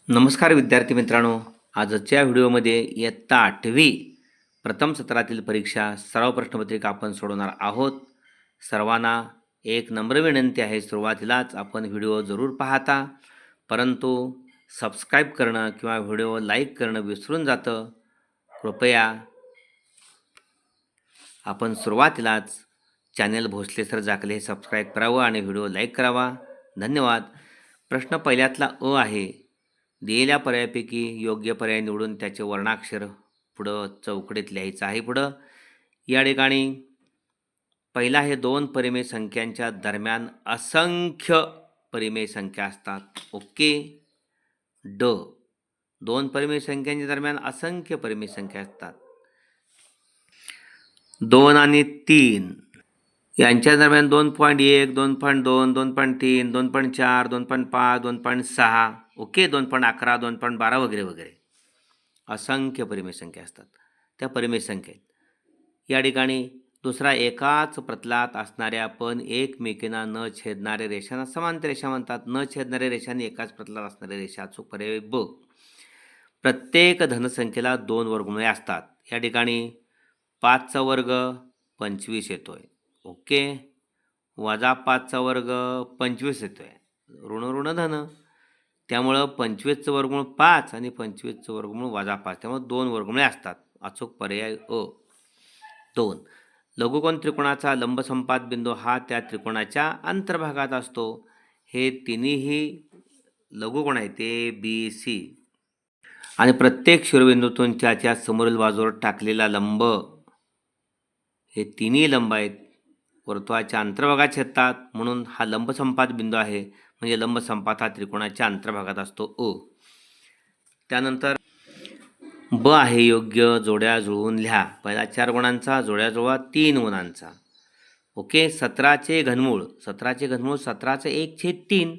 नमस्कार विद्यार्थी मित्रांनो. आजच्या व्हिडिओमध्ये इयत्ता 8वी प्रथम सत्रातील परीक्षा सराव प्रश्नपत्रिका आपण सोडवणार आहोत. सर्वांना एक नम्र विनंती आहे, सुरुवातीलाच आपण व्हिडिओ जरूर पाहता, परंतु सबस्क्राईब करणं किंवा व्हिडिओ लाईक करणं विसरून जातं. कृपया आपण सुरुवातीलाच चॅनल भोसले सर जाकले हे सबस्क्राईब करावं आणि व्हिडिओ लाईक करावा. धन्यवाद. प्रश्न पहिल्यातला अ आहे. दिलेल्या पर्यायापैकी योग्य पर्याय निवडून त्याचे वर्णाक्षर पुढं चौकटीत लिहायचं आहे. पुढं या ठिकाणी पहिला आहे, दोन परिमेय संख्यांच्या दरम्यान असंख्य परिमेय संख्या असतात. ओके. ड, दोन परिमेय संख्यांच्या दरम्यान असंख्य परिमेय संख्या असतात. 2 आणि 3 यांच्या दरम्यान 2.1, 2.2, 2.3, 2.4, 2.5, 2.6, ओके, 2.11, 2.12 वगैरे वगैरे असंख्य परिमेय संख्या असतात. त्या परिमेय संख्येत या ठिकाणी दुसरा, एकाच प्रतलात असणाऱ्या पण एकमेकींना न छेदणाऱ्या रेषांना समांतर रेषा म्हणतात. न छेदणाऱ्या रेषांनी एकाच प्रतलात असणाऱ्या रेषा. अचूक पर्याय ब. प्रत्येक धनसंख्येला 2 वर्गमुळे असतात. या ठिकाणी 5चा वर्ग 25 येतोय. ओके. वजा 5चा वर्ग 25 येतोय. ऋण ऋण धन, त्यामुळं 25चं वर्गमूळ 5 आणि 25चं वर्गमूळ वजा 5, त्यामुळे 2 वर्गमुळे असतात. अचूक पर्याय अ. 2, लघुकोन त्रिकोणाचा लंबसंपात बिंदू हा त्या त्रिकोणाच्या अंतर्भागात असतो. हे तिन्हीही लघुकोण आहेत, ए बी सी, आणि प्रत्येक शिरोबिंदूतून त्याच्या समोरील बाजूवर टाकलेला लंब, हे तिन्ही लंब आहेत, वर्तुळाच्या अंतर्भागात छेदतात, म्हणून हा लंबसंपात बिंदू आहे. म्हणजे लंबसंपात हा त्रिकोणाच्या अंतर्भागात असतो. अ. त्यानंतर ब आहे, योग्य जोड्या जुळवून लिहा. पहिला 4 गुणांचा, जोड्या जुळवा 3 गुणांचा. ओके. 17चे घनमूळ, 17चं 1/3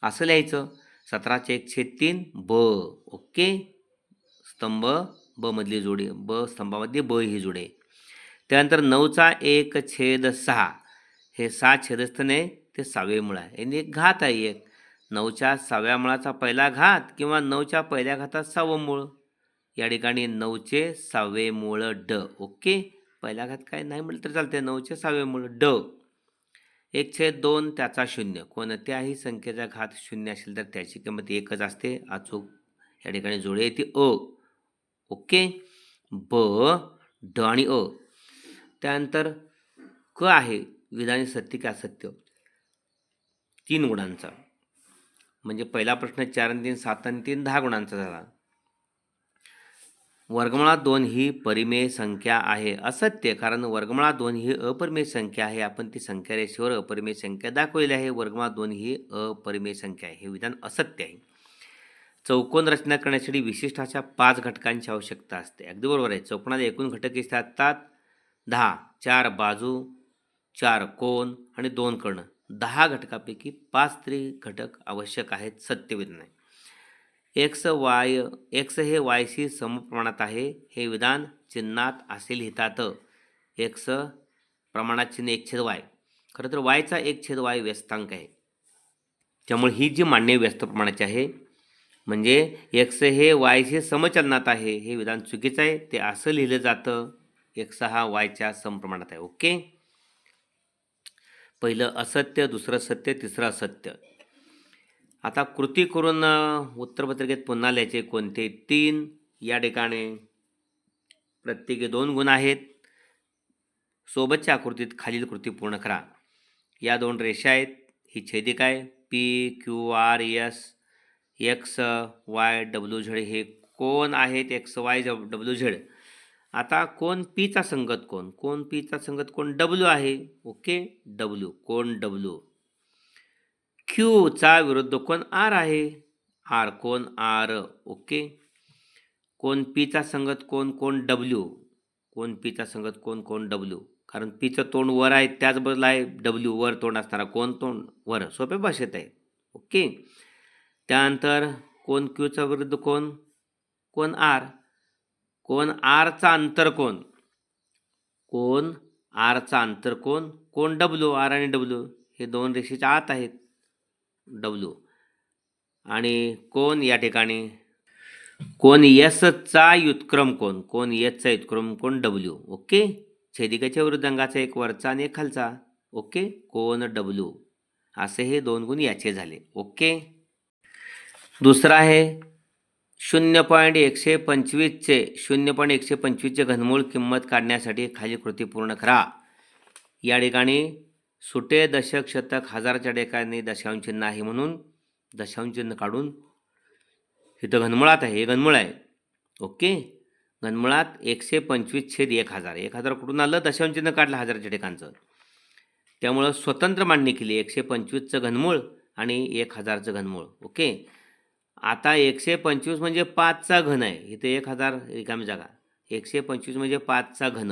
असं लिहायचं. 17चे 1/3 ब. ओके. स्तंभ ब मधली जोडी, ब स्तंभामध्ये ब ही जोडी. त्यानंतर 9चा 1/6, हे 6 छेदस्थान आहे, ते 6वे मूळ आहे. आणि एक घात आहे एक. 9च्या 6व्या मुळाचा पहिला घात किंवा 9च्या पहिल्या घातात 6वं मूळ. या ठिकाणी 9चे 6वे मूळ ड. ओके. पहिल्या घात काय नाही म्हटलं तर चालते. 9चे 6वे मूळ ड. 1/2 त्याचा 0. कोणत्याही संख्येचा घात 0 असेल तर त्याची किंमत 1च असते. अचूक या ठिकाणी जोडी आहे ती अ. ओके. ब, ड आणि अ. त्यानंतर क आहे, विधानी सत्य की असत्य 3 गुणांचा. म्हणजे पहिला प्रश्न 4 आणि 3, 7 आणि 3 10 गुणांचा झाला. वर्गमुळात 2 ही परिमेय संख्या आहे. असत्य, कारण वर्गमुळात 2 ही अपरिमेय संख्या आहे. आपण ती संख्या रेषेवर अपरिमेय संख्या दाखवली आहे. वर्गमुळात 2 ही अपरिमेय संख्या आहे. हे विधान असत्य आहे. चौकोन रचना करण्यासाठी विशिष्ट अशा 5 घटकांची आवश्यकता असते. अगदी बरोबर आहे. चौकोनाला एकूण घटक किती असतात? 10. 4 बाजू, 4 कोन आणि 2 कर्ण. 10 घटकापैकी 5 तरी घटक आवश्यक आहेत. सत्य विधान आहे. एक्स हे वायशी समप्रमाणात आहे. हे विधान चिन्हात असे लिहितात. एक्स प्रमाणात चिन्ह 1/y. खरं तर वायचा 1/y व्यस्तांक आहे. त्यामुळे ही जी मांडणी व्यस्त प्रमाणाची आहे, म्हणजे एक्स हे वायशी समचलनात आहे, हे विधान चुकीचं आहे. ते असं लिहिलं जातं, एक्स हा वायच्या समप्रमाणात आहे. ओके. पहिलं असत्य, दुसरं सत्य, तिसरं असत्य. आता कृती करून उत्तरपत्रिकेत पुन्हा लिहायचे. कोणते? 3. या ठिकाणी प्रत्येकी 2 गुण आहेत. सोबतच्या आकृतीत खालील कृती पूर्ण करा. या 2 रेषा आहेत. ही छेदिका आहे. P Q R S, X Y W Z हे कोण आहेत? X Y W Z. आता कोण पीचा संगत कोण? कोण पीचा संगत कोण? डब्ल्यू आहे. ओके. डब्ल्यू, कोण डब्ल्यू. क्यूचा विरुद्ध कोण आर आहे. आर, कोण आर. ओके. कोण पीचा संगत कोण? कोण डब्ल्यू. कोण पीचा संगत कोण? कोण डब्ल्यू. कारण पीचं तोंड वर आहे, त्याचबरोबर आहे डब्ल्यू वर तोंड असणारा. कोण तोंड वर. सोप्या भाषेत आहे. ओके. त्यानंतर कोण क्यूचा विरुद्ध कोण? कोण आर. कोण आरचा अंतर कोण? कोण आरचा अंतर कोण? कोण डब्ल्यू. आर आणि डब्ल्यू हे 2 रेषेच्या आत आहेत. डब्ल्यू. आणि कोण या ठिकाणी कोण यसचा व्युत्क्रम कोण यसचा व्युत्क्रम कोण डब्ल्यू. ओके. छेदिकेच्या विरुद्ध अंगाचा एक वरचा आणि एक खालचा. ओके. कोण डब्ल्यू. असे हे 2 गुण याचे झाले. ओके. दुसरा आहे 0.125चे घनमूळ किंमत काढण्यासाठी खाली कृती पूर्ण करा. या ठिकाणी सुटे दशक शतक हजारच्या ठिकाणी दशांश चिन्ह आहे म्हणून दशांश चिन्ह काढून इथं घनमुळात आहे, हे घनमुळ आहे. ओके. घनमुळात 125/1000. 1000 कुठून आलं? दशांश चिन्ह काढलं हजारच्या ठिकाणचं. त्यामुळं स्वतंत्र मांडणी केली. 125चं घनमूळ आणि 1000चं घनमूळ. ओके. आता 125 म्हणजे 5चा घन आहे. इथे 1000 रिकामी जागा. 125 म्हणजे 5चा घन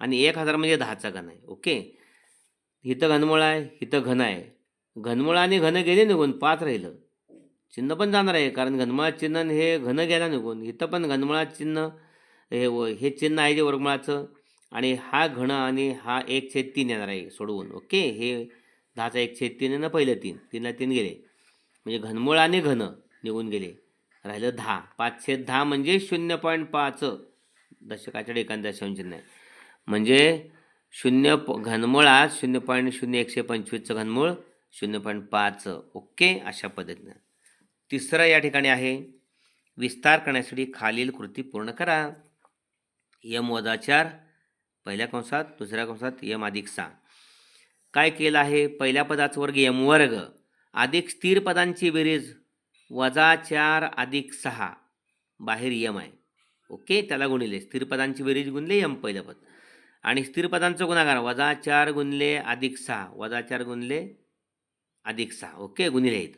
आणि 1000 म्हणजे 10चा घन आहे. ओके. इथं घनमूळ आहे, इथं घन आहे. घनमूळ आणि घन गेले निघून 5 राहिलं. चिन्ह पण जाणार आहे कारण घनमुळात चिन्ह आणि हे घन गेला निघून. इथं पण घनमुळात चिन्ह हे चिन्ह आहे जे वर्गमुळाचं आणि हा घन आणि हा 1/3 येणार आहे सोडवून. ओके. हे 10चा 1/3 आणि पहिलं 3. 3ला 3 गेले म्हणजे घनमूळ आणि घन निघून गेले. राहिलं 10. 5/10 म्हणजे 0.5 दशकाच्या ठिकाणी दशांश चिन्ह आहे. म्हणजे घनमुळात 0.0125चं घनमूळ 0.5. ओके. अशा पद्धतीनं. तिसरं या ठिकाणी आहे विस्तार करण्यासाठी खालील कृती पूर्ण करा. m-4 पहिल्या कंसात, दुसऱ्या कंसात m+6. काय केलं आहे? पहिल्या पदाचा वर्ग m² अधिक स्थिर पदांची बेरीज -4 + 6 बाहेर m आहे. ओके. त्याला गुणिले स्थिर पदांची बेरीज गुणले m पहिलं पद आणि स्थिर पदांचा गुणाकार -4 गुणिले +6 -4 गुणिले +6. ओके. गुणिले आहेत.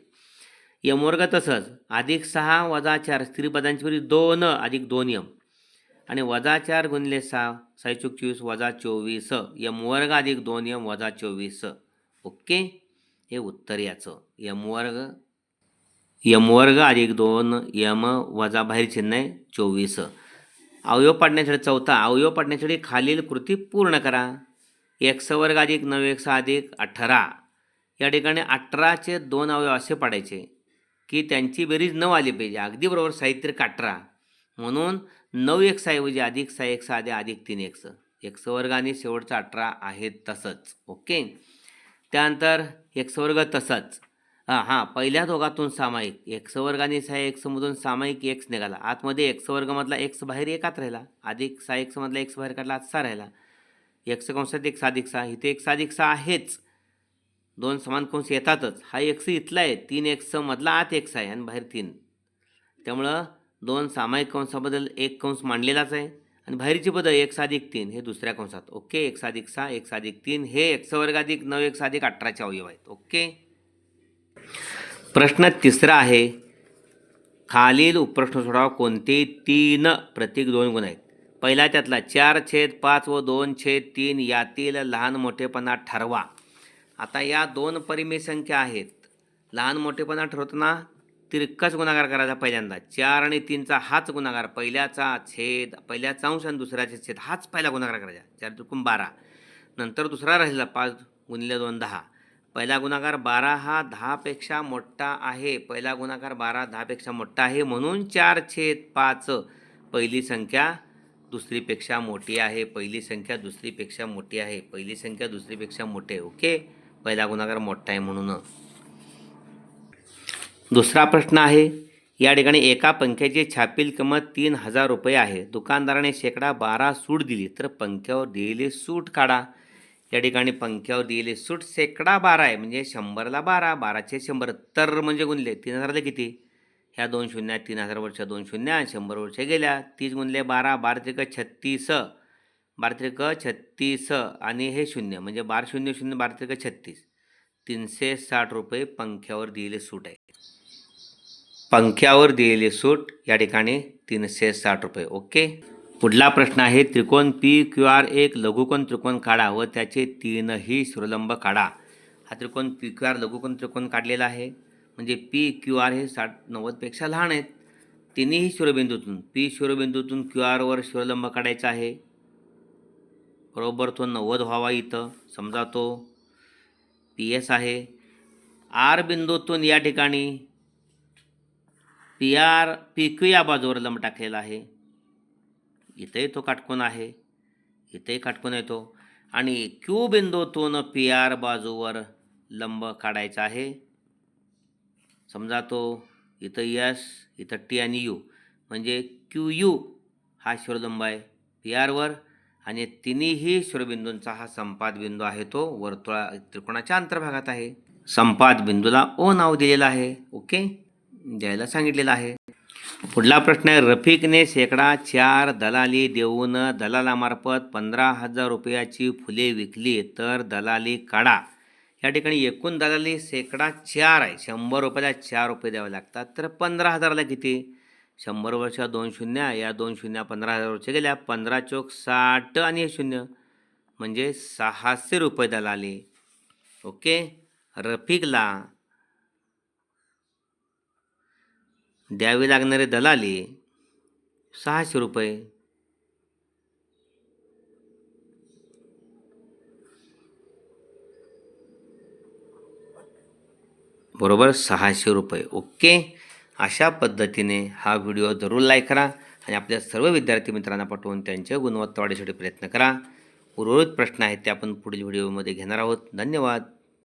m² तसंच +6 - 4 स्थिर पदांची बेरीज 2 + 2m आणि -4 गुणिले 6 6 × 24 -24 m² + 2m - 24. ओके. हे उत्तर याचं m² + 2m वजा बाहेर चिन्ह आहे 24. अवयव पाडण्यासाठी चौथा अवयव पाडण्यासाठी खालील कृती पूर्ण करा. x² + 9x + 18. या ठिकाणी 18चे 2 अवयव असे पाडायचे की त्यांची बेरीज 9 आली पाहिजे. अगदी बरोबर. साहित्रिक 18 म्हणून 9x ऐवजी +6x +3x. x² आणि शेवटचं 18 आहे तसंच. ओके. त्यानंतर x² तसंच पहिल्या दोघातून सामायिक x² आणि 6x मधून सामायिक x निघाला. आतमध्ये x² मधला x बाहेर एकात राहिला अधिक 6x मधला x बाहेर काढला 6 राहिला. x कंसात x + 6 इथे x + 6 आहेच. 2 समान कंस येतातच. हा x इथला आहे. 3x मधला आत x आहे आणि बाहेर 3. त्यामुळं 2 सामायिक कंसाबद्दल एक कंस मांडलेलाच आहे आणि बाहेरची पदं x + 3 हे दुसऱ्या कंसात. ओके. x + 6 x + 3 हे x² + 9x + 18चे अवयव आहेत. ओके. प्रश्न तिसरा आहे खालील उपप्रश्न सोडवा. कोणते 3 प्रतीक 2 गुण आहेत? पहिला त्यातला 4/5 व 2/3 यातील लहान मोठेपणा ठरवा. आता या 2 परिमेय संख्या आहेत. लहान मोठेपणा ठरवताना तिरकाच गुणाकार करायचा पहिल्यांदा. 4 आणि 3चा हाच गुणाकार पहिल्याचा अंश आणि दुसऱ्याचा छेद हाच पहिला गुणाकार करायचा. 4 त्रिकोण 12. नंतर दुसरा राहिला 5 × 2 = 10. पहिला गुणाकार 12 हा 10 पेक्षा मोठा आहे. पहिला गुणाकार 12 10 पेक्षा मोठा आहे म्हणून 4/5 पहिली संख्या दुसरीपेक्षा मोठी आहे. पहिली संख्या दुसरीपेक्षा मोठी आहे. पहिली संख्या दुसरीपेक्षा मोठी आहे. ओके. पहिला गुणाकार मोठा आहे म्हणून. दुसरा प्रश्न आहे या ठिकाणी एका पंख्याची छापील किंमत 3000 रुपये आहे. दुकानदाराने -12 सूट दिली तर पंख्यावर दिलेली सूट काढा. या ठिकाणी पंख्यावर दिलेली सूट -12 आहे म्हणजे 100ला 12 12चे 100 तर म्हणजे गुणले 3000ला किती? ह्या 2 शून्य 3000 वरच्या 2 शून्य 100 वरच्या गेल्या 30 गुणले 12 12 त्रिक 36 12 त्रिक 36 आणि हे 0 म्हणजे 12 0 0 12 त्रिक 36 360 रुपये पंख्यावर दिलेली सूट आहे. पंख्यावर दिलेली सूट या ठिकाणी 360 रुपये. ओके. पुढला प्रश्न आहे त्रिकोण PQR एक लघुकोन त्रिकोण काढा व त्याचे 3ही शिरोलंब काढा. हा त्रिकोण PQR लघुकोन त्रिकोण काढलेला आहे म्हणजे PQR हे 60-90 पेक्षा लहान आहेत. तिन्ही शिरोबिंदूतून P शिरोबिंदूतून QR वर शिरोलंब काढायचा आहे. बरोबर तो 90 व्हावा. इथं समजा तो PS आहे. R बिंदूतून या ठिकाणी पी क्यू या बाजूवर लंब टाकलेला आहे. इथेही तो काटकोन आहे, इथेही काटकोन येतो आणि क्यू बिंदूतून पी आर बाजूवर लंब काढायचा आहे. समजा तो इथं यस, इथं टी आणि यू, म्हणजे क्यू यू हा शिरोलंब आहे पी आरवर आणि तिन्हीही शिरोबिंदूंचा हा संपाद बिंदू आहे, तो त्रिकोणाच्या अंतर्भागात आहे. संपाद बिंदूला ओ नाव दिलेलं आहे. ओके, द्यायला सांगितलेलं आहे. पुढला प्रश्न आहे, रफिकने शेकडा 4 दलाली देऊन दलालामार्फत 15,000 रुपयाची फुले विकली तर दलाली काढा. या ठिकाणी एकूण दलाली शेकडा 4 आहे. 100 रुपयाला 4 रुपये द्यावे लागतात. तर 15,000ला किती? 100 वर्षा 2 शून्य, या 2 शून्य 15,000 वर्ष गेल्या, 15 चोक 60 आणि हे शून्य म्हणजे 600 रुपये दलाली. ओके, रफिकला द्यावी लागणारे दलाली 600 रुपये. बरोबर, 600 रुपये. ओके, अशा पद्धतीने हा व्हिडिओ जरूर लाईक करा आणि आपल्या सर्व विद्यार्थी मित्रांना पाठवून त्यांच्या गुणवत्ता वाढीसाठी प्रयत्न करा. उर्वरित प्रश्न आहेत ते आपण पुढील व्हिडिओमध्ये घेणार आहोत. धन्यवाद.